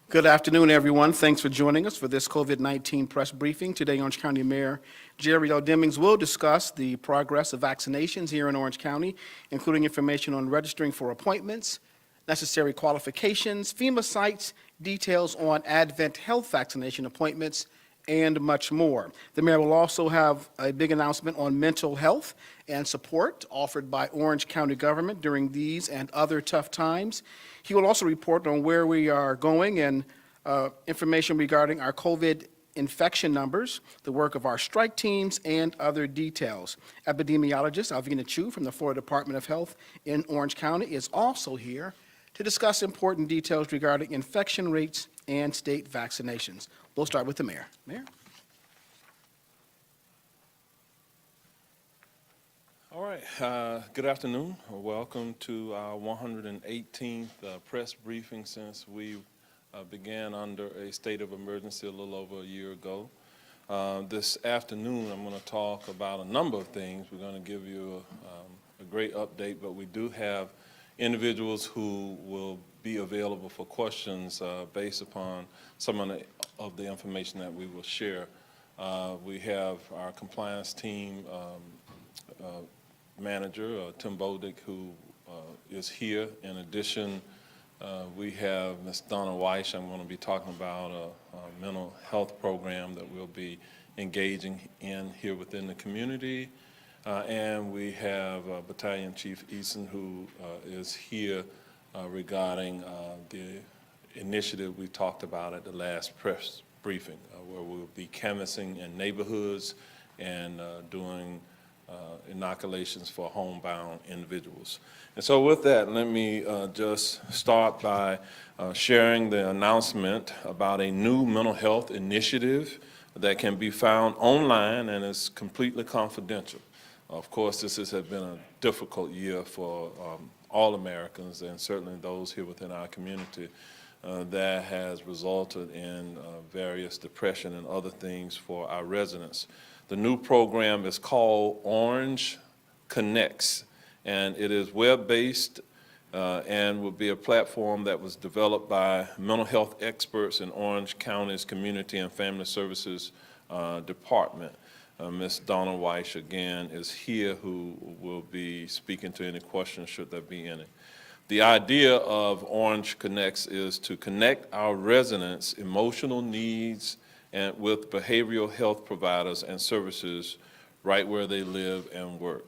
Good afternoon, everyone. Thanks for joining us for this COVID-19 press briefing. Today, Orange County Mayor Jerry Demings will discuss the progress of vaccinations here in Orange County, including information on registering for appointments, necessary qualifications, FEMA sites, details on Advent Health vaccination appointments, and much more. The mayor will also have a big announcement on mental health and support offered by Orange County government during these and other tough times. He will also report on where we are going and information regarding our COVID infection numbers, the work of our strike teams, and other details. Epidemiologist Alvina Chu from the Florida Department of Health in Orange County is also here to discuss important details regarding infection rates and state vaccinations. We'll start with the mayor. Mayor? All right, good afternoon. Welcome to our 118th press briefing since we began under a state of emergency a little over a year ago. This afternoon, I'm going to talk about a number of things. We're going to give you a great update, but we do have individuals who will be available for questions based upon some of the information that we will share. We have our compliance team manager, Tim Bodick, who is here. In addition, we have Ms. Donna Weiss. I'm going to be talking about a mental health program that we'll be engaging in here within the community. And we have Battalion Chief Eason, who is here regarding the initiative we talked about at the last press briefing, where we'll be canvassing in neighborhoods and doing inoculations for homebound individuals. And so with that, let me just start by sharing the announcement about a new mental health initiative that can be found online and is completely confidential. Of course, this has been a difficult year for all Americans, and certainly those here within our community. That has resulted in various depression and other things for our residents. The new program is called Orange Connects, and it is web-based and will be a platform that was developed by mental health experts in Orange County's Community and Family Services Department. Ms. Donna Weiss, again, is here, who will be speaking to any questions should there be any. The idea of Orange Connects is to connect our residents' emotional needs and with behavioral health providers and services right where they live and work.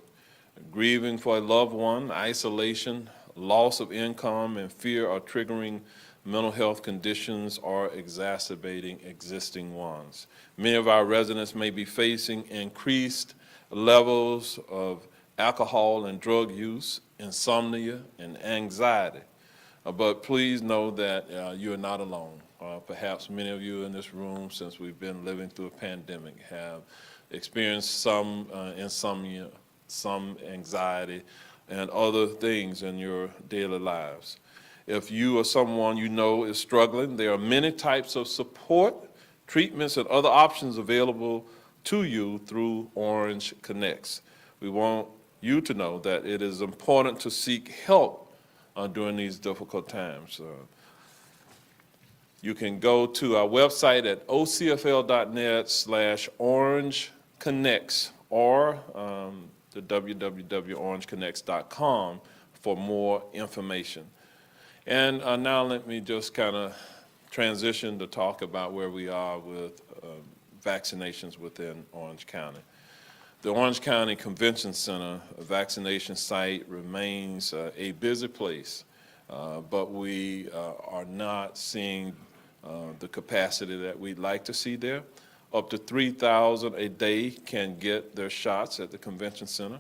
Grieving for a loved one, isolation, loss of income, and fear are triggering mental health conditions or exacerbating existing ones. Many of our residents may be facing increased levels of alcohol and drug use, insomnia, and anxiety. But please know that you are not alone. Perhaps many of you in this room, since we've been living through a pandemic, have experienced some insomnia, some anxiety, and other things in your daily lives. If you or someone you know is struggling, there are many types of support, treatments, and other options available to you through Orange Connects. We want you to know that it is important to seek help during these difficult times. You can go to our website at ocfl.net/orangeconnects or the www.orangeconnects.com for more information. And now let me just kind of transition to talk about where we are with vaccinations within Orange County. The Orange County Convention Center vaccination site remains a busy place, but we are not seeing the capacity that we'd like to see there. Up to 3,000 a day can get their shots at the convention center.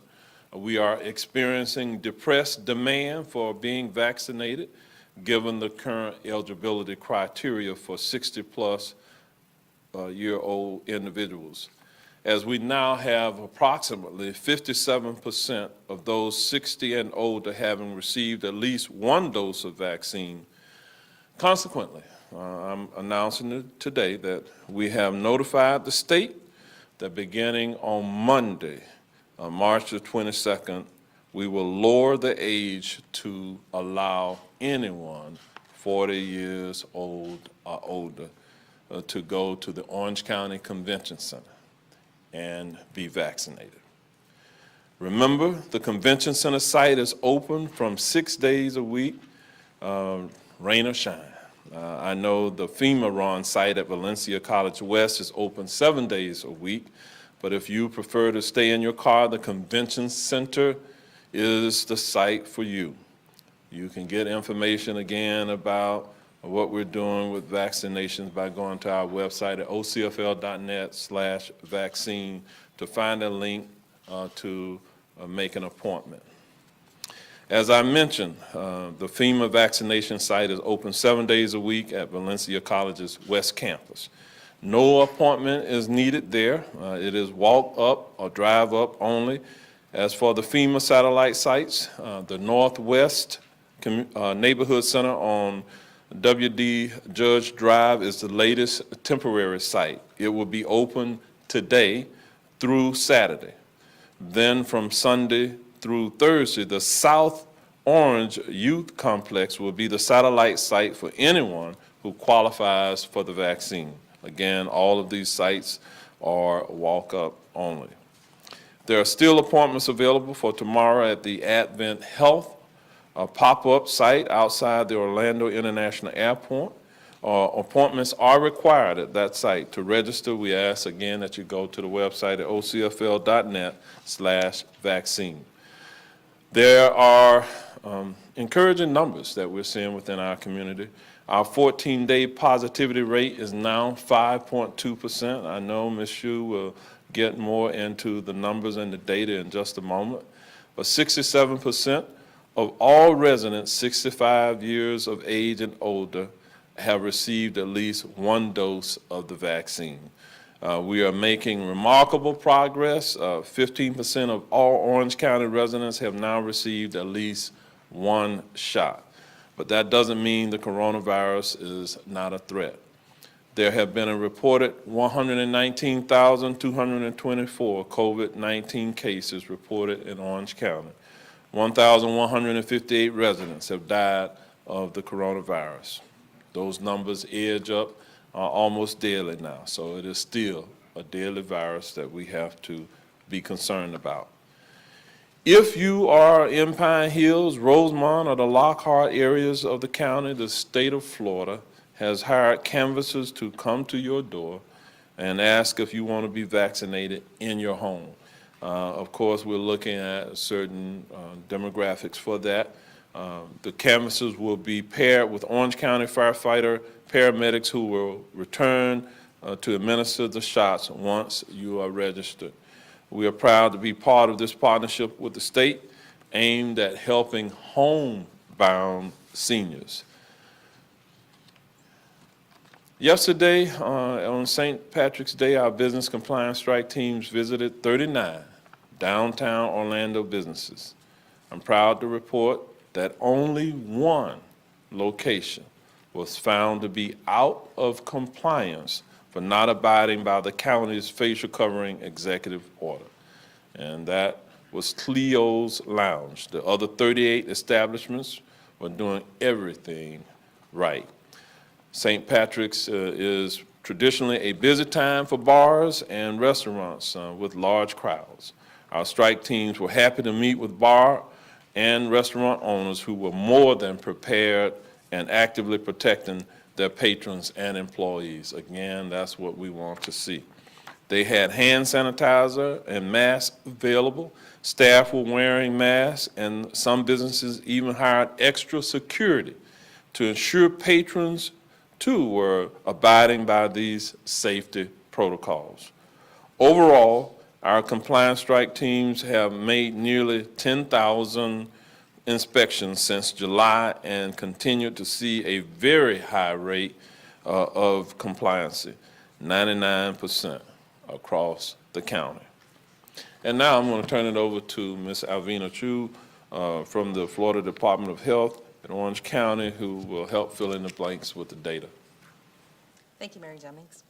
We are experiencing depressed demand for being vaccinated, given the current eligibility criteria for 60-plus year-old individuals. As we now have approximately 57% of those 60 and older having received at least one dose of vaccine. Consequently, I'm announcing today that we have notified the state that beginning on Monday, March the 22nd, we will lower the age to allow anyone 40 years old or older to go to the Orange County Convention Center and be vaccinated. Remember, the Convention Center site is open from 6 days a week, rain or shine. I know the FEMA-run site at Valencia College West is open 7 days a week, but if you prefer to stay in your car, the Convention Center is the site for you. You can get information again about what we're doing with vaccinations by going to our website at ocfl.net/vaccine to find a link to make an appointment. As I mentioned, the FEMA vaccination site is open 7 days a week at Valencia College's West Campus. No appointment is needed there. It is walk up or drive up only. As for the FEMA satellite sites, the Northwest Neighborhood Center on W.D. Judge Drive is the latest temporary site. It will be open today through Saturday. Then from Sunday through Thursday, the South Orange Youth Complex will be the satellite site for anyone who qualifies for the vaccine. Again, all of these sites are walk-up only. There are still appointments available for tomorrow at the Advent Health, a pop-up site outside the Orlando International Airport. Appointments are required at that site. To register, we ask again that you go to the website at ocfl.net/vaccine. There are encouraging numbers that we're seeing within our community. Our 14-day positivity rate is now 5.2%. I know Ms. Hsu will get more into the numbers and the data in just a moment, but 67% of all residents 65 years of age and older have received at least one dose of the vaccine. We are making remarkable progress. 15% of all Orange County residents have now received at least one shot. But that doesn't mean the coronavirus is not a threat. There have been a reported 119,224 COVID-19 cases reported in Orange County. 1,158 residents have died of the coronavirus. Those numbers edge up almost daily now, so it is still a deadly virus that we have to be concerned about. If you are in Pine Hills, Rosemont, or the Lockhart areas of the county, the state of Florida has hired canvassers to come to your door and ask if you want to be vaccinated in your home. Of course, we're looking at certain demographics for that. The canvassers will be paired with Orange County firefighter paramedics who will return to administer the shots once you are registered. We are proud to be part of this partnership with the state aimed at helping homebound seniors. Yesterday, on St. Patrick's Day, our business compliance strike teams visited 39 downtown Orlando businesses. I'm proud to report that only one location was found to be out of compliance for not abiding by the county's facial covering executive order, and that was Cleo's Lounge. The other 38 establishments were doing everything right. St. Patrick's is traditionally a busy time for bars and restaurants with large crowds. Our strike teams were happy to meet with bar and restaurant owners who were more than prepared and actively protecting their patrons and employees. Again, that's what we want to see. They had hand sanitizer and masks available. Staff were wearing masks, and some businesses even hired extra security to ensure patrons, too, were abiding by these safety protocols. Overall, our compliance strike teams have made nearly 10,000 inspections since July and continue to see a very high rate of compliancy, 99% across the county. And now I'm going to turn it over to Ms. Alvina Chu from the Florida Department of Health in Orange County, who will help fill in the blanks with the data. Thank you, Mayor Demings.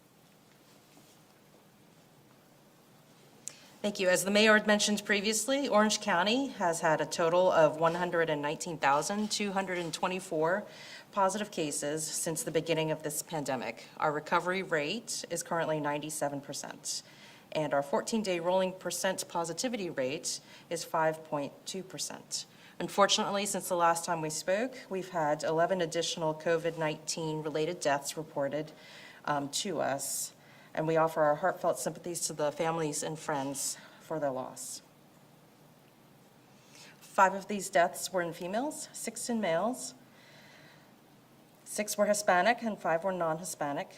Thank you. As the mayor had mentioned previously, Orange County has had a total of 119,224 positive cases since the beginning of this pandemic. Our recovery rate is currently 97%, and our 14-day rolling percent positivity rate is 5.2%. Unfortunately, since the last time we spoke, we've had 11 additional COVID-19 related deaths reported to us, and we offer our heartfelt sympathies to the families and friends for their loss. 5 of these deaths were in females, 6 in males, 6 were Hispanic, and 5 were non-Hispanic.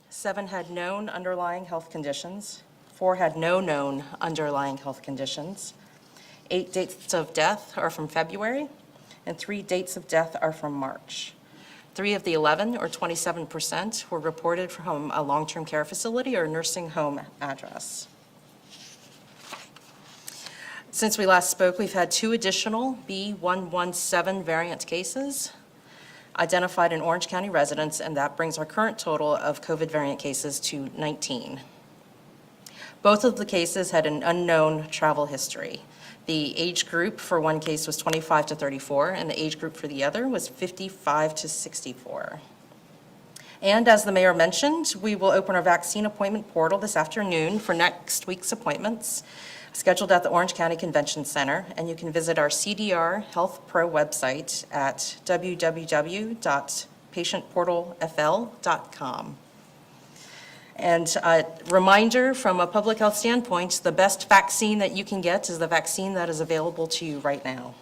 7 had known underlying health conditions, 4 had no known underlying health conditions. 8 dates of death are from February, and 3 dates of death are from March. 3 of the 11, or 27%, were reported from a long-term care facility or nursing home address. Since we last spoke, we've had 2 additional B.1.1.7 variant cases identified in Orange County residents, and that brings our current total of COVID variant cases to 19. Both of the cases had an unknown travel history. The age group for one case was 25 to 34, and the age group for the other was 55 to 64. And as the mayor mentioned, we will open our vaccine appointment portal this afternoon for next week's appointments, scheduled at the Orange County Convention Center, and you can visit our CDR Health Pro website at www.patientportalfl.com. And a reminder from a public health standpoint, the best vaccine that you can get is the vaccine that is available to you right now.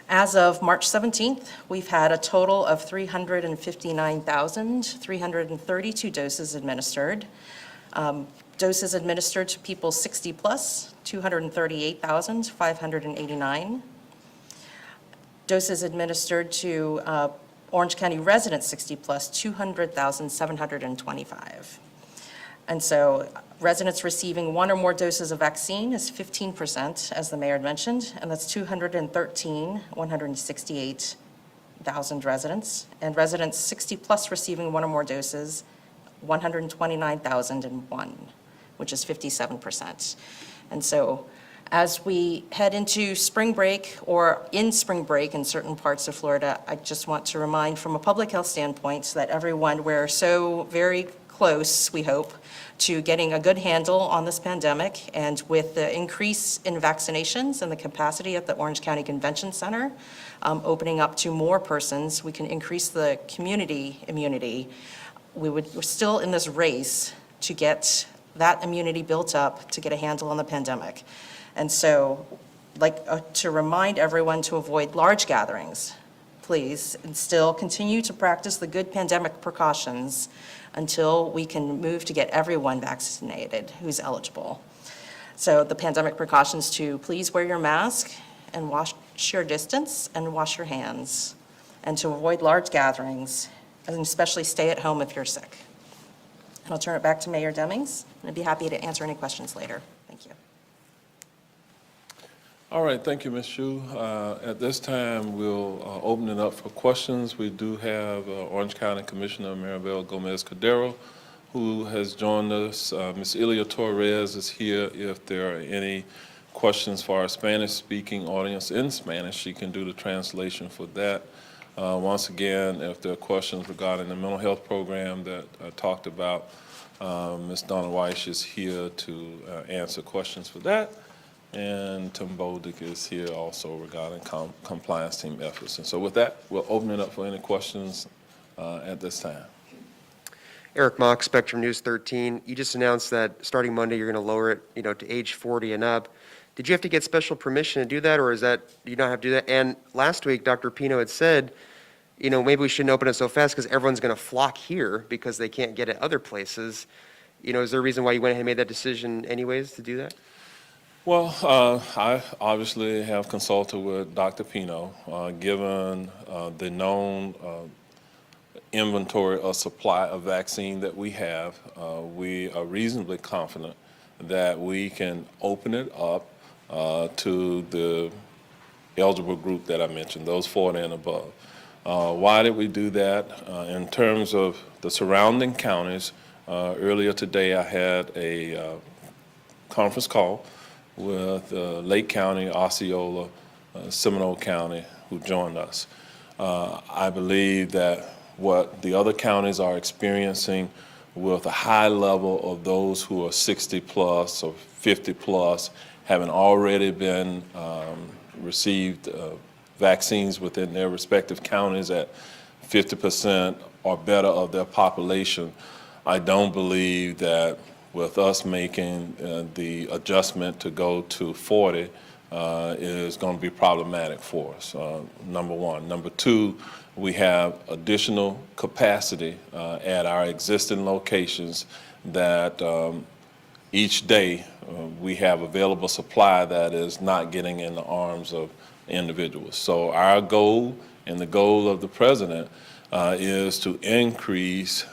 As of March 17th, we've had a total of 359,332 doses administered. Doses administered to people 60 plus, 238,589. Doses administered to Orange County residents 60 plus, 200,725. And so residents receiving 1 or more doses of vaccine is 15%, as the mayor had mentioned, and that's 168,000 residents. And residents 60 plus receiving 1 or more doses, 129,001, which is 57%. And so as we head into spring break, or in spring break in certain parts of Florida, I just want to remind from a public health standpoint that everyone, we're so very close, we hope, to getting a good handle on this pandemic. And with the increase in vaccinations and the capacity at the Orange County Convention Center, opening up to more persons, we can increase the community immunity. We're still in this race to get that immunity built up to get a handle on the pandemic. And so, to remind everyone to avoid large gatherings, please, and still continue to practice the good pandemic precautions until we can move to get everyone vaccinated who's eligible. So the pandemic precautions to please wear your mask and wash your distance and wash your hands, and to avoid large gatherings, and especially stay at home if you're sick. And I'll turn it back to Mayor Demings, and I'd be happy to answer any questions later. Thank you. All right, thank you, Ms. Shu. At this time, we'll open it up for questions. We do have Orange County Commissioner Maribel Gomez-Cordero, who has joined us. Ms. Ilia Torres is here. If there are any questions for our Spanish-speaking audience in Spanish, she can do the translation for that. Once again, if there are questions regarding the mental health program that I talked about, Ms. Donna Weiss is here to answer questions for that. And Tim Bolduc is here also regarding compliance team efforts. And so with that, we'll open it up for any questions at this time. Eric Mock, Spectrum News 13. You just announced that starting Monday, you're going to lower it, to age 40 and up. Did you have to get special permission to do that, or is that, do you not have to do that? And last week, Dr. Pino had said, maybe we shouldn't open it so fast because everyone's going to flock here because they can't get it other places. Is there a reason why you went ahead and made that decision anyways to do that? Well, I obviously have consulted with Dr. Pino. Given the known inventory of supply of vaccine that we have, we are reasonably confident that we can open it up to the eligible group that I mentioned, those 40 and above. Why did we do that? In terms of the surrounding counties, Earlier today, I had a conference call with Lake County, Osceola, Seminole County, who joined us. I believe that what the other counties are experiencing with a high level of those who are 60 plus or 50 plus having already been received vaccines within their respective counties at 50% or better of their population. I don't believe that with us making the adjustment to go to 40 is going to be problematic for us, number one. Number two, we have additional capacity at our existing locations that each day we have available supply that is not getting in the arms of individuals. So our goal and the goal of the president is to increase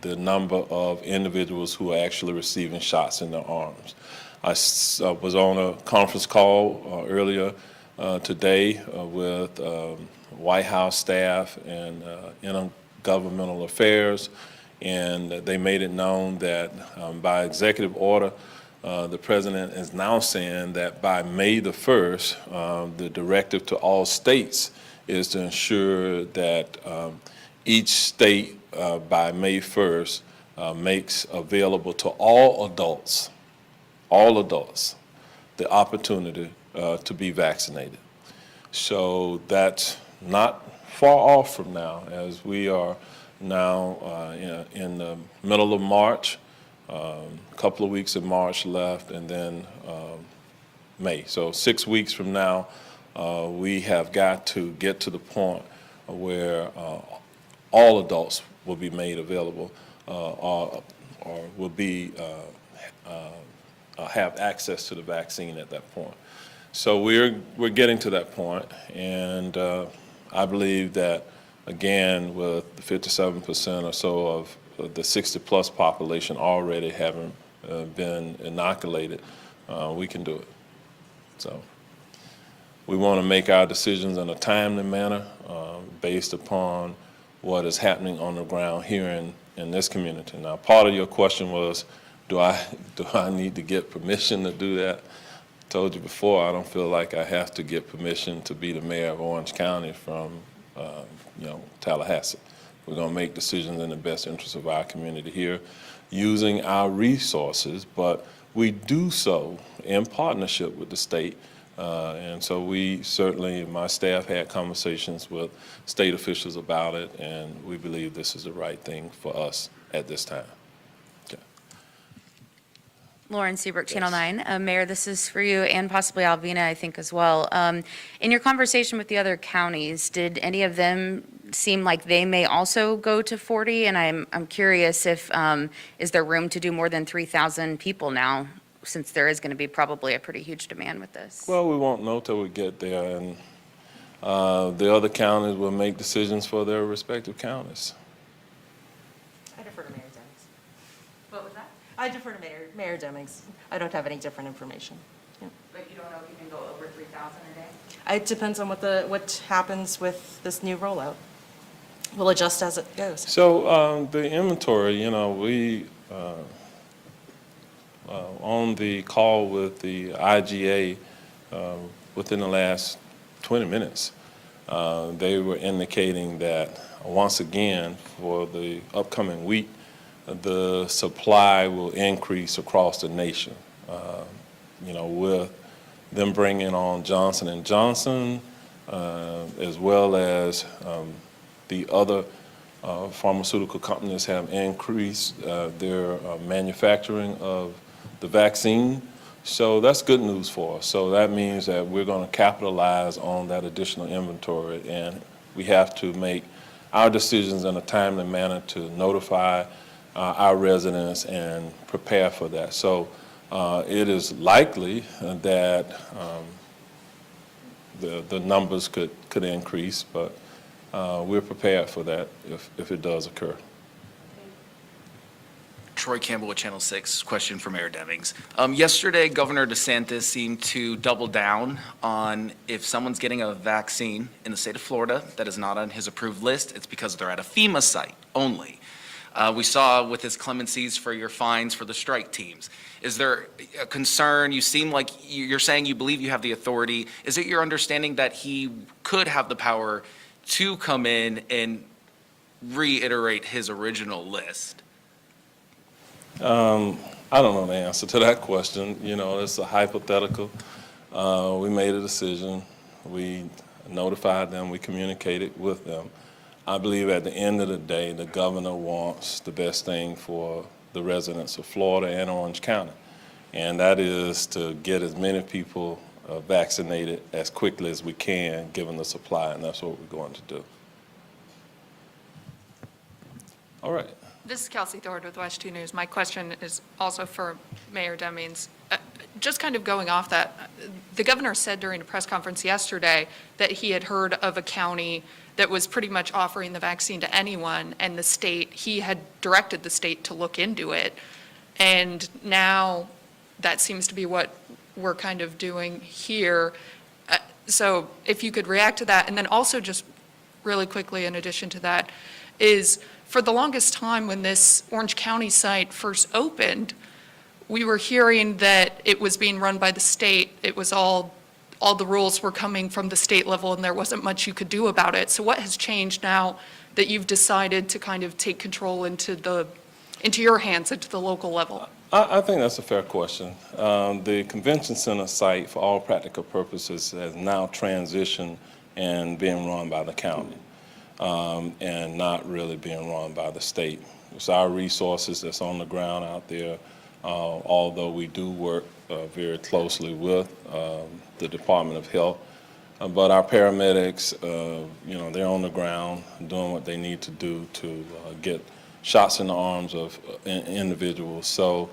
the number of individuals who are actually receiving shots in their arms. I was on a conference call earlier today with White House staff and intergovernmental affairs, and they made it known that by executive order, the president is now saying that by May the 1st, the directive to all states is to ensure that each state by May 1st makes available to all adults, the opportunity to be vaccinated. So that's not far off from now, as we are now in the middle of March, a couple of weeks of March left, and then May. So 6 weeks from now, we have got to get to the point where all adults will be made available or will be have access to the vaccine at that point. So we're getting to that point, and I believe that, again, with the 57% or so of the 60-plus population already having been inoculated, we can do it. So we want to make our decisions in a timely manner based upon what is happening on the ground here in this community. Now, part of your question was, do I need to get permission to do that? I told you before, I don't feel like I have to get permission to be the mayor of Orange County from Tallahassee. We're going to make decisions in the best interest of our community here using our resources, but we do so in partnership with the state. And so we certainly, my staff had conversations with state officials about it, and we believe this is the right thing for us at this time. Okay. Lauren Seabrook, Channel Yes. 9. Mayor, this is for you and possibly Alvina, I think, as well. In your conversation with the other counties, did any of them seem like they may also go to 40? And I'm curious if, is there room to do more than 3,000 people now, since there is going to be probably a pretty huge demand with this? Well, we won't know till we get there, and the other counties will make decisions for their respective counties. I defer to Mayor Demings. What was that? I defer to Mayor Demings. I don't have any different information. Yeah. But you don't know if you can go over 3,000 a day? It depends on what happens with this new rollout. We'll adjust as it goes. So the inventory, we on the call with the IGA within the last 20 minutes, they were indicating that once again for the upcoming week, the supply will increase across the nation. With them bringing on Johnson & Johnson, as well as the other pharmaceutical companies have increased their manufacturing of the vaccine. So that's good news for us. So that means that we're going to capitalize on that additional inventory, and we have to make our decisions in a timely manner to notify our residents and prepare for that. So it is likely that the numbers could increase, but we're prepared for that if it does occur. Troy Campbell with Channel 6, question for Mayor Demings. Yesterday, Governor DeSantis seemed to double down on if someone's getting a vaccine in the state of Florida that is not on his approved list, it's because they're at a FEMA site only. We saw with his clemencies for your fines for the strike teams. Is there a concern? You seem like you're saying you believe you have the authority. Is it your understanding that he could have the power to come in and reiterate his original list? I don't know the answer to that question. You know, it's a hypothetical. We made a decision. We notified them. We communicated with them. I believe at the end of the day, the governor wants the best thing for the residents of Florida and Orange County, and that is to get as many people vaccinated as quickly as we can, given the supply, and that's what we're going to do. All right. This is Kelsey Thorne with West 2 News. My question is also for Mayor Demings. Just kind of going off that, the governor said during a press conference yesterday that he had heard of a county that was pretty much offering the vaccine to anyone, and the state, he had directed the state to look into it. And now that seems to be what we're kind of doing here. So if you could react to that, and then also just really quickly in addition to that, is for the longest time when this Orange County site first opened, we were hearing that it was being run by the state. It was all the rules were coming from the state level and there wasn't much you could do about it. So what has changed now that you've decided to kind of take control into your hands, into the local level? I think that's a fair question. The convention center site, for all practical purposes, has now transitioned and being run by the county. And not really being run by the state. It's our resources that's on the ground out there, although we do work very closely with the Department of Health. But our paramedics, you know, they're on the ground doing what they need to do to get shots in the arms of individuals. So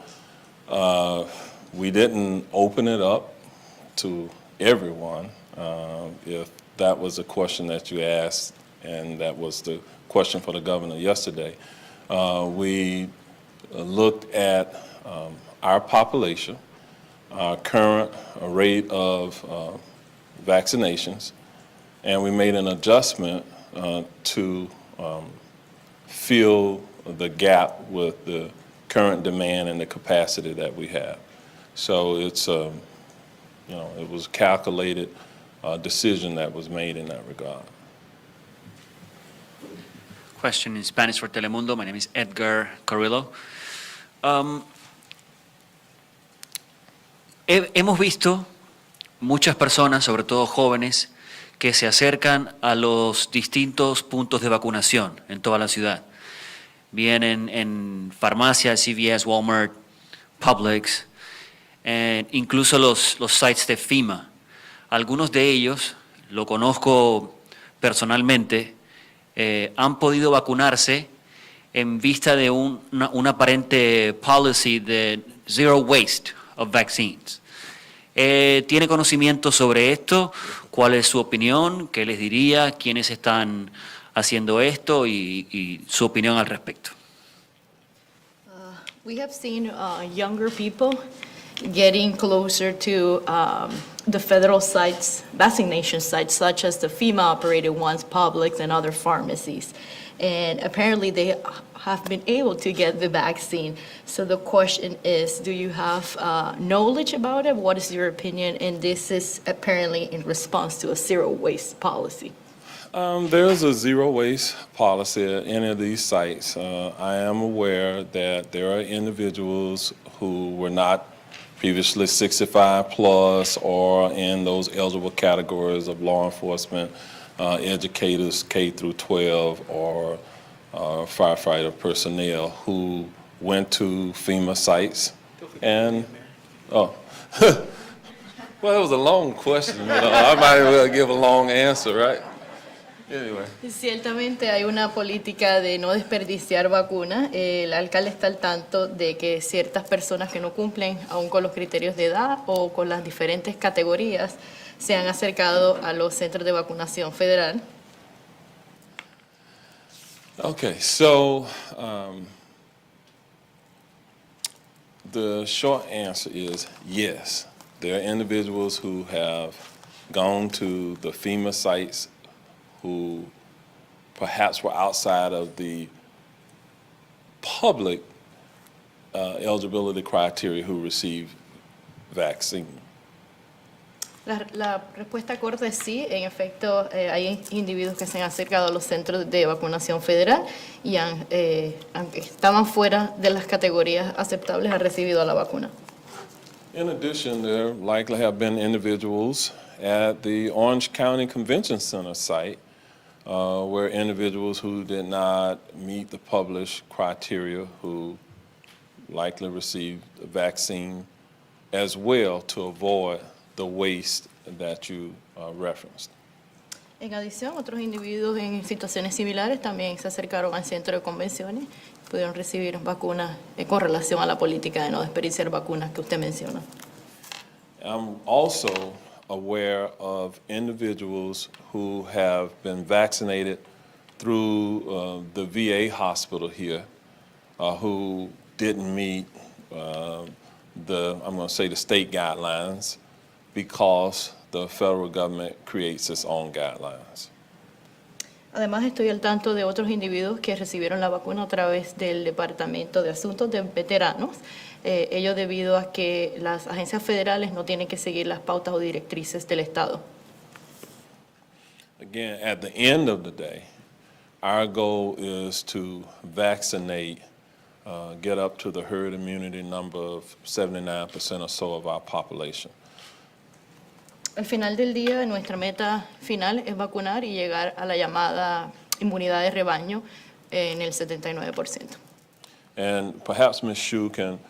we didn't open it up to everyone. If that was a question that you asked, and that was the question for the governor yesterday. We looked at our population, our current rate of vaccinations, and we made an adjustment to fill the gap with the current demand and the capacity that we have. So it's, you know, it was a calculated decision that was made in that regard. Question in Spanish for Telemundo. My name is Edgar Carrillo. Hemos visto muchas personas, sobre todo jóvenes, que se acercan a los distintos puntos de vacunación en toda la ciudad. Vienen en farmacias, CVS, Walmart, Publix, incluso los sites de FEMA. Algunos de ellos, lo conozco personalmente, han podido vacunarse en vista de una aparente policy de zero waste of vaccines. ¿Tiene conocimiento sobre esto? ¿Cuál es su opinión? ¿Qué les diría? ¿Quiénes están haciendo esto? Y su opinión al respecto. We have seen younger people getting closer to the federal sites, vaccination sites, such as the FEMA-operated ones, Publix, and other pharmacies. And apparently they have been able to get the vaccine. So the question is, do you have knowledge about it? What is your opinion? And this is apparently in response to a zero-waste policy. There is a zero waste policy at any of these sites. I am aware that there are individuals who were not previously 65 plus or in those eligible categories of law enforcement, educators K through 12, or firefighter personnel who went to FEMA sites and, well, it was a long question. You know, I might as well give a long answer, right? Anyway. Ciertamente hay una política de no desperdiciar vacunas. El alcalde está al tanto de que ciertas personas que no cumplen aún con los criterios de edad o con las diferentes categorías se han acercado a los centros de vacunación federal. Okay, so the short answer is yes. There are individuals who have gone to the FEMA sites who perhaps were outside of the public eligibility criteria who receive vaccine. La respuesta corta es sí. En efecto, hay individuos que se han acercado a los centros de vacunación federal y aunque estaban fuera de las categorías aceptables, han recibido la vacuna. In addition, there likely have been individuals at the Orange County Convention Center site where individuals who did not meet the published criteria who likely received the vaccine as well to avoid the waste that you referenced. En adición, otros individuos en situaciones similares también se acercaron al centro de convenciones y pudieron recibir vacunas con relación a la política de no desperdiciar vacunas que usted menciona. I'm also aware of individuals who have been vaccinated through the VA hospital here who didn't meet I'm going to say the state guidelines because the federal government creates its own guidelines. Además, estoy al tanto de otros individuos que recibieron la vacuna a través del Departamento de Asuntos de Veteranos, ello debido a que las agencias federales no tienen que seguir las pautas o directrices del Estado. Again, at the end of the day, our goal is to vaccinate, get up to the herd immunity number of 79% or so of our population. Al final del día, nuestra meta final es vacunar y llegar a la llamada inmunidad de rebaño en el 79%. And perhaps Ms. Shu can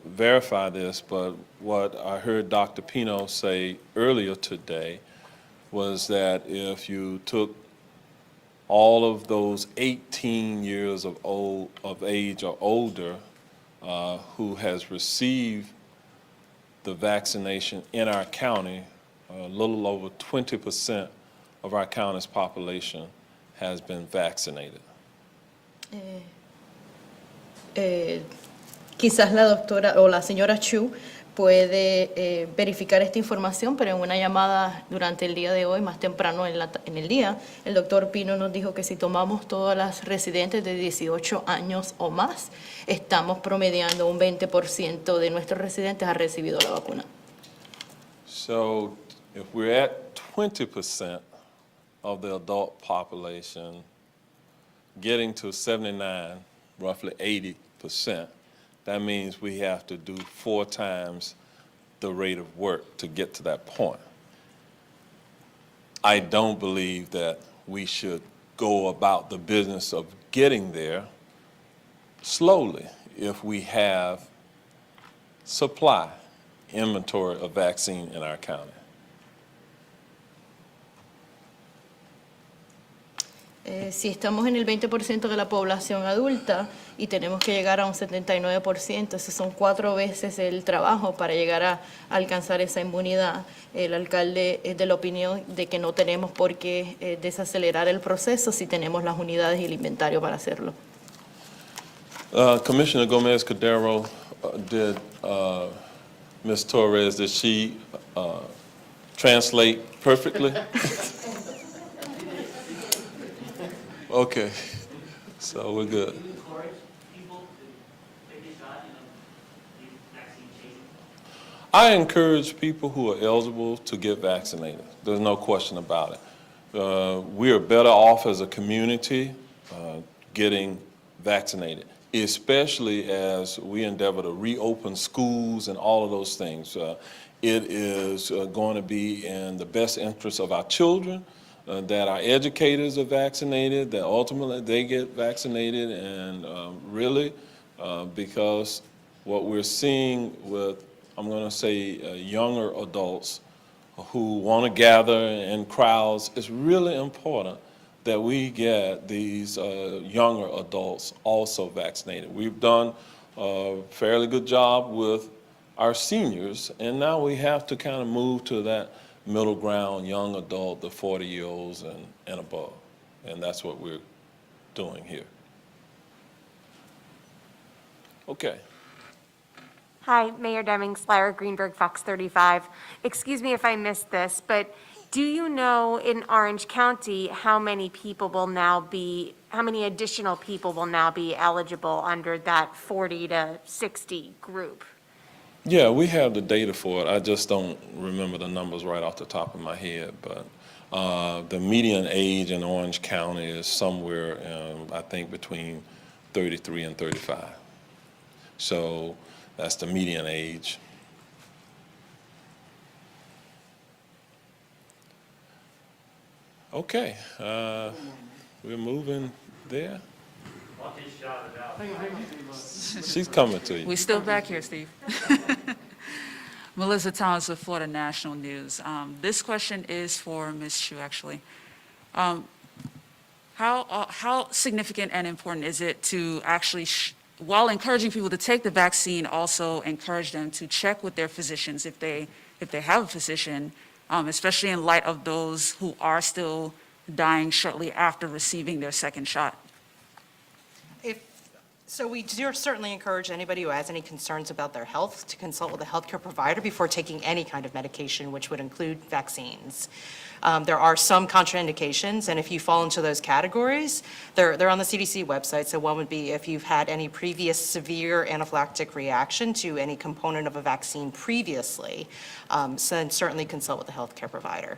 verify this, but what I heard Dr. Pino say earlier today was that if you took all of those 18 years of age or older who has received the vaccination in our county, a little over 20% of our county's population has been vaccinated. Quizás la doctora o la señora Chu puede verificar esta información, pero en una llamada durante el día de hoy, más temprano en el día, el doctor Pino nos dijo que si tomamos todas las residentes de 18 años o más, estamos promediando un 20% de nuestros residentes ha recibido la vacuna. So if we're at 20% of the adult population, getting to 79, roughly 80%, that means we have to do 4 times the rate of work to get to that point. I don't believe that we should go about the business of getting there slowly if we have supply, inventory of vaccine in our county. Si estamos en el 20% de la población adulta y tenemos que llegar a un 79%, esos son 4 veces el trabajo para llegar a alcanzar esa inmunidad. El alcalde es de la opinión de que no tenemos por qué desacelerar el proceso si tenemos las unidades y el inventario para hacerlo. Commissioner Gomez-Cordero, did Ms. Torres, did she translate perfectly? Okay, so we're good. I encourage people who are eligible to get vaccinated. There's no question about it. We are better off as a community getting vaccinated, especially as we endeavor to reopen schools and all of those things. It is going to be in the best interest of our children, that our educators are vaccinated, that ultimately they get vaccinated, and really because what we're seeing with, I'm going to say, younger adults who want to gather in crowds, it's really important that we get these younger adults also vaccinated. We've done a fairly good job with our seniors, and now we have to kind of move to that middle ground, young adult, the 40-year-olds and above. And that's what we're doing here. Okay. Hi, Mayor Demings, Lyra Greenberg, Fox 35. Excuse me if I missed this, but Do you know in Orange County how many additional people will now be eligible under that 40 to 60 group? Yeah, we have the data for it. I just don't remember the numbers right off the top of my head, but the median age in Orange County is somewhere, I think, between 33 and 35. So that's the median age. Okay, we're moving there. She's coming to you. We still back here, Steve. Melissa Thomas with Florida National News. This question is for Ms. Chu, actually. How significant and important is it to actually, while encouraging people to take the vaccine, also encourage them to check with their physicians if they have a physician, especially in light of those who are still dying shortly after receiving their second shot? So we do certainly encourage anybody who has any concerns about their health to consult with a healthcare provider before taking any kind of medication, which would include vaccines. There are some contraindications, and if you fall into those categories, they're on the CDC website. So one would be if you've had any previous severe anaphylactic reaction to any component of a vaccine previously, so then certainly consult with a healthcare provider.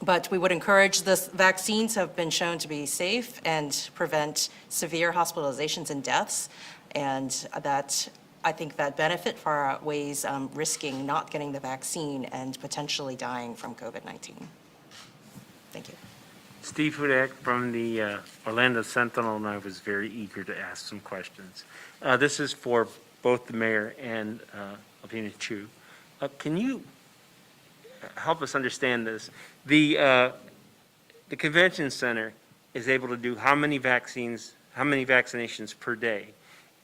But we would encourage this. Vaccines have been shown to be safe and prevent severe hospitalizations and deaths, and that I think that benefit far outweighs risking not getting the vaccine and potentially dying from COVID-19. Thank you. Steve Hudak from the Orlando Sentinel, and I was very eager to ask some questions. This is for both the mayor and Alvina Chu. Can you help us understand this? The convention center is able to do how many vaccinations per day?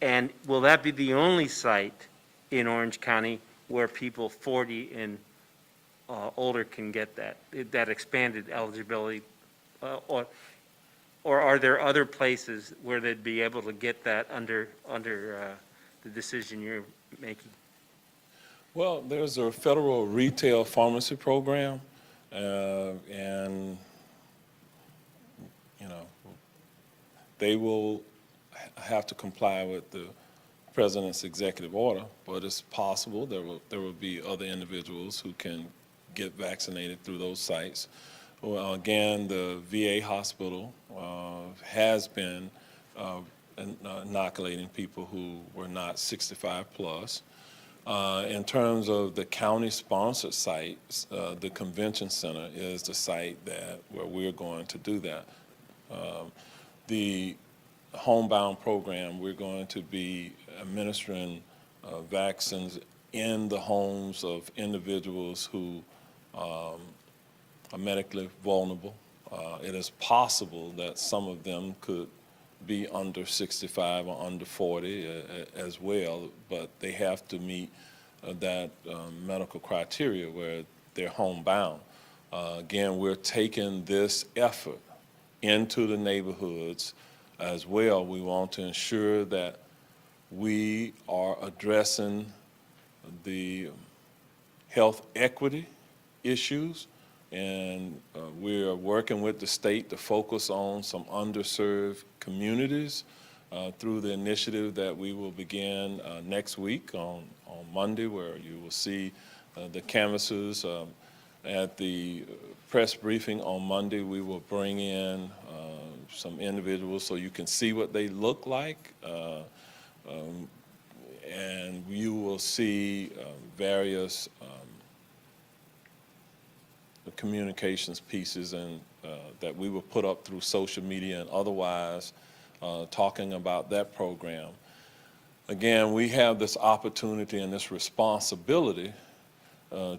And will that be the only site in Orange County where people 40 and older can get that expanded eligibility? Or are there other places where they'd be able to get that under the decision you're making? Well, there's a federal retail pharmacy program, and, you know, they will have to comply with the president's executive order, but it's possible there will be other individuals who can get vaccinated through those sites. Well, again, the VA hospital has been inoculating people who were not 65 plus. In terms of the county-sponsored sites, the convention center is the site where we're going to do that. The homebound program, we're going to be administering vaccines in the homes of individuals who are medically vulnerable. It is possible that some of them could be under 65 or under 40 as well, but they have to meet that medical criteria where they're homebound. Again, we're taking this effort into the neighborhoods as well. We want to ensure that we are addressing the health equity issues, and we are working with the state to focus on some underserved communities through the initiative that we will begin next week on Monday, where you will see the canvassers. At the press briefing on Monday, we will bring in some individuals so you can see what they look like, and you will see various communications pieces and that we will put up through social media and otherwise talking about that program. Again, we have this opportunity and this responsibility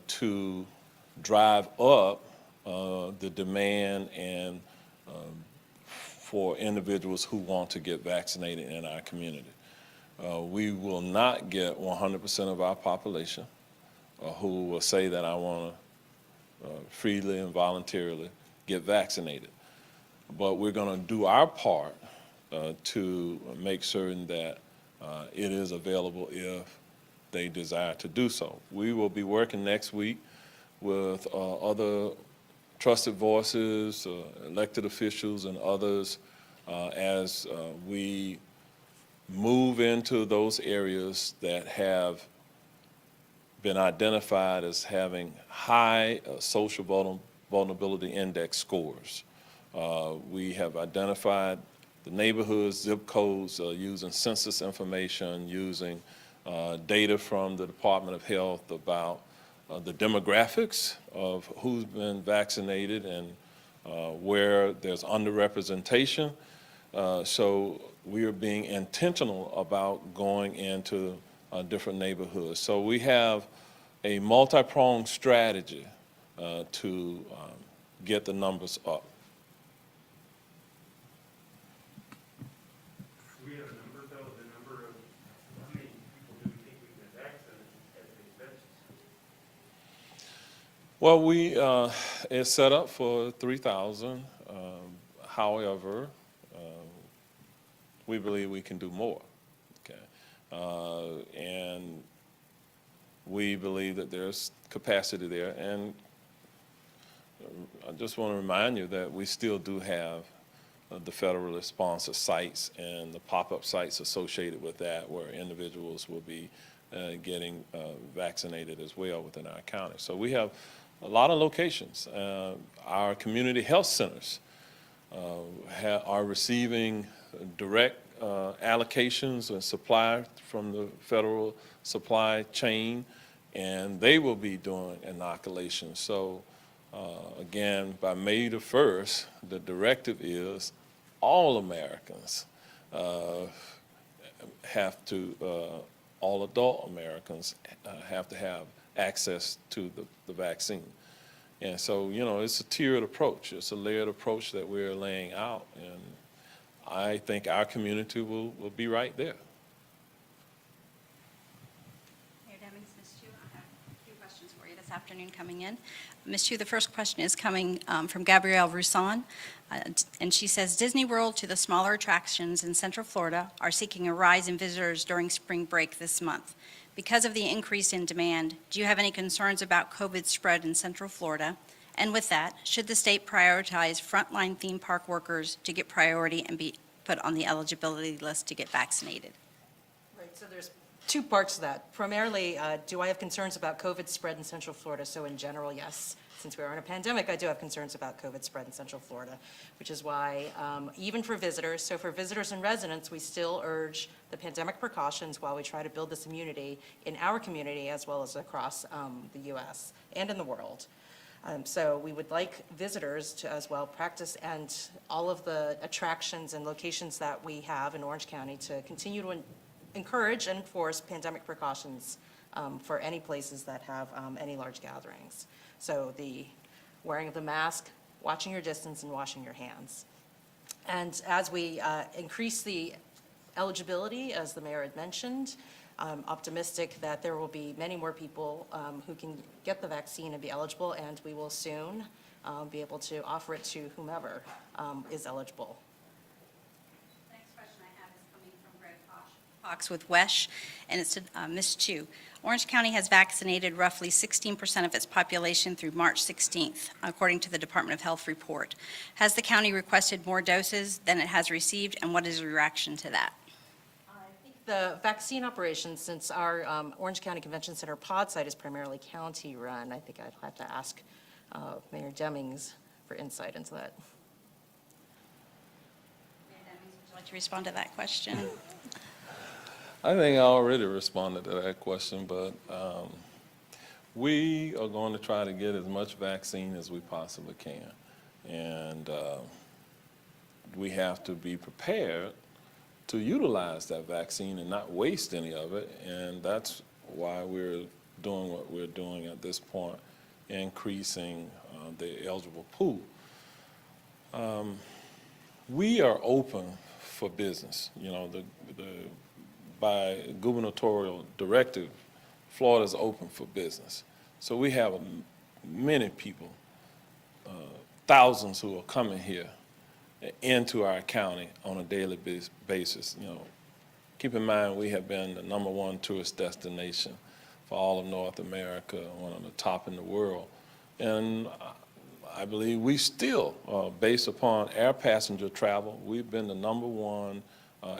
to drive up the demand and for individuals who want to get vaccinated in our community. We will not get 100% of our population who will say that I want to freely and voluntarily get vaccinated. But we're going to do our part to make certain that it is available if they desire to do so. We will be working next week with other trusted voices, elected officials, and others as we move into those areas that have been identified as having high social vulnerability index scores. We have identified the neighborhoods, zip codes, using census information, using data from the Department of Health about the demographics of who's been vaccinated and where there's underrepresentation. So we are being intentional about going into different neighborhoods. So we have a multi-pronged strategy to get the numbers up. Do we have a number, though, the number of, how many people do we think we can vaccinate as a convention? Well, it's set up for 3,000. However, we believe we can do more. Okay, and we believe that there's capacity there. And I just want to remind you that we still do have the federally sponsored sites and the pop-up sites associated with that, where individuals will be getting vaccinated as well within our county. So we have a lot of locations. Our community health centers are receiving direct allocations and supply from the federal supply chain, and they will be doing inoculations. So again, by May the 1st, the directive is all Americans have to, all adult Americans have to have access to the vaccine. And so, you know, it's a tiered approach. It's a layered approach that we're laying out, and I think our community will be right there. Mayor Demings, Ms. Chu, I have a few questions for you this afternoon coming in. Ms. Chu, the first question is coming from Gabrielle Rousson, and she says, Disney World to the smaller attractions in Central Florida are seeking a rise in visitors during spring break this month. Because of the increase in demand, do you have any concerns about COVID spread in Central Florida? And with that, should the state prioritize frontline theme park workers to get priority and be put on the eligibility list to get vaccinated? Right, so there's two parts to that. Primarily, do I have concerns about COVID spread in Central Florida? So in general, yes. Since we are in a pandemic, I do have concerns about COVID spread in Central Florida, which is why even for visitors, so for visitors and residents, we still urge the pandemic precautions while we try to build this immunity in our community as well as across the U.S. and in the world. So we would like visitors to as well practice, and all of the attractions and locations that we have in Orange County to continue to encourage and enforce pandemic precautions for any places that have any large gatherings. So the wearing of the mask, watching your distance, and washing your hands. And as we increase the eligibility, as the mayor had mentioned, I'm optimistic that there will be many more people who can get the vaccine and be eligible, and we will soon be able to offer it to whomever is eligible. The next question I have is coming from Greg Fox with WESH, and it's to Ms. Chu. Orange County has vaccinated roughly 16% of its population through March 16th, according to the Department of Health report. Has the county requested more doses than it has received, and what is your reaction to that? The vaccine operations, since our Orange County Convention Center pod site is primarily county-run, I think I'd have to ask Mayor Demings for insight into that. Mayor Demings, would you like to respond to that question? I think I already responded to that question, but we are going to try to get as much vaccine as we possibly can. And we have to be prepared to utilize that vaccine and not waste any of it. And that's why we're doing what we're doing at this point, increasing the eligible pool. We are open for business. You know, by gubernatorial directive, Florida's open for business. So we have many people, thousands who are coming here into our county on a daily basis. You know, keep in mind we have been the #1 tourist destination for all of North America, one of the top in the world. And I believe we still, based upon air passenger travel, we've been the #1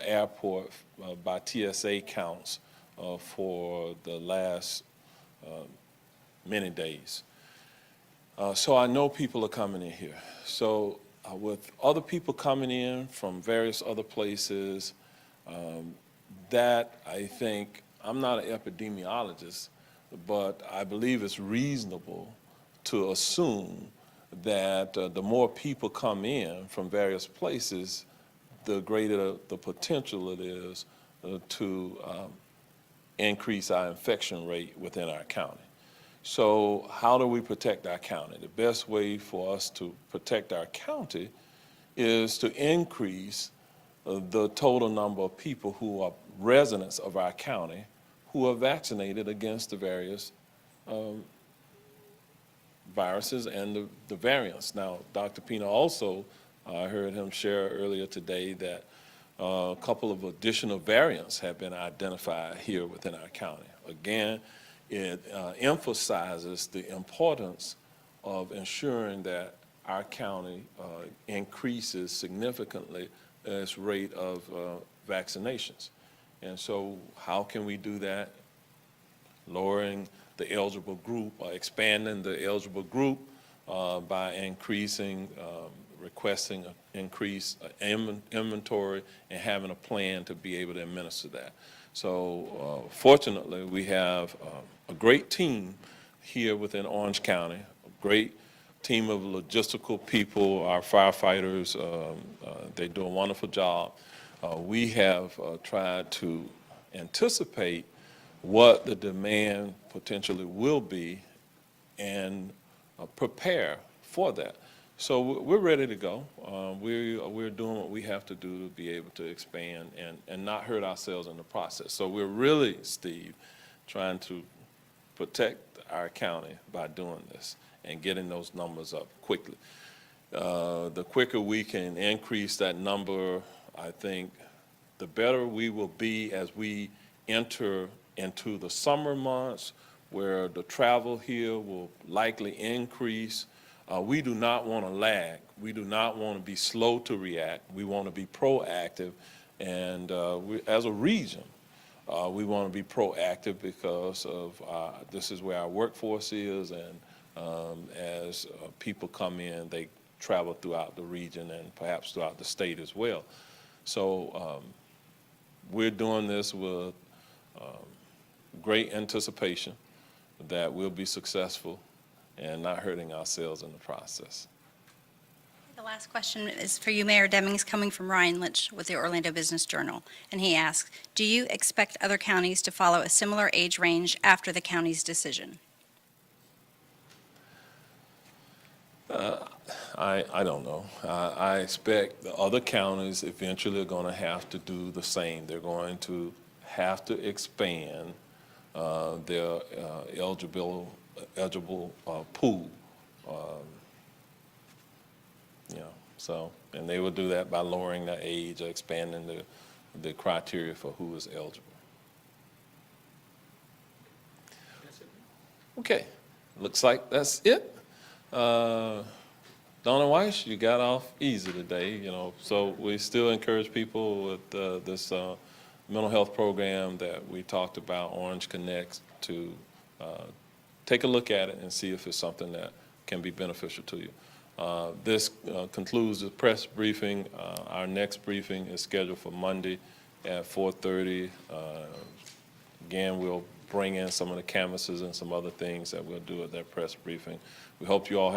airport by TSA counts for the last many days. So I know people are coming in here. So with other people coming in from various other places, that I think, I'm not an epidemiologist, but I believe it's reasonable to assume that the more people come in from various places, the greater the potential it is to increase our infection rate within our county. So how do we protect our county? The best way for us to protect our county is to increase the total number of people who are residents of our county who are vaccinated against the various viruses and the variants. Now, Dr. Pina also, I heard him share earlier today that a couple of additional variants have been identified here within our county. Again, it emphasizes the importance of ensuring that our county increases significantly its rate of vaccinations. And so how can we do that? Lowering the eligible group, expanding the eligible group by increasing, requesting an increased inventory and having a plan to be able to administer that. So fortunately, we have a great team here within Orange County, a great team of logistical people, our firefighters, they do a wonderful job. We have tried to anticipate what the demand potentially will be and prepare for that. So we're ready to go. We're doing what we have to do to be able to expand and not hurt ourselves in the process. So we're really, Steve, trying to protect our county by doing this and getting those numbers up quickly. The quicker we can increase that number, I think the better we will be as we enter into the summer months where the travel here will likely increase. We do not want to lag. We do not want to be slow to react. We want to be proactive. And as a region, we want to be proactive because of this is where our workforce is, and as people come in, they travel throughout the region and perhaps throughout the state as well. So we're doing this with great anticipation that we'll be successful and not hurting ourselves in the process. The last question is for you, Mayor Demings, coming from Ryan Lynch with the Orlando Business Journal. And he asks, do you expect other counties to follow a similar age range after the county's decision? I don't know. I expect the other counties eventually are going to have to do the same. They're going to have to expand their eligible pool. So, and they will do that by lowering the age or expanding the criteria for who is eligible. Okay, looks like that's it. Donna Weiss, you got off easy today, so we still encourage people with this mental health program that we talked about, Orange Connects, to take a look at it and see if it's something that can be beneficial to you. This concludes the press briefing. Our next briefing is scheduled for Monday at 4:30. Again, we'll bring in some of the canvases and some other things that we'll do at that press briefing. We hope you all have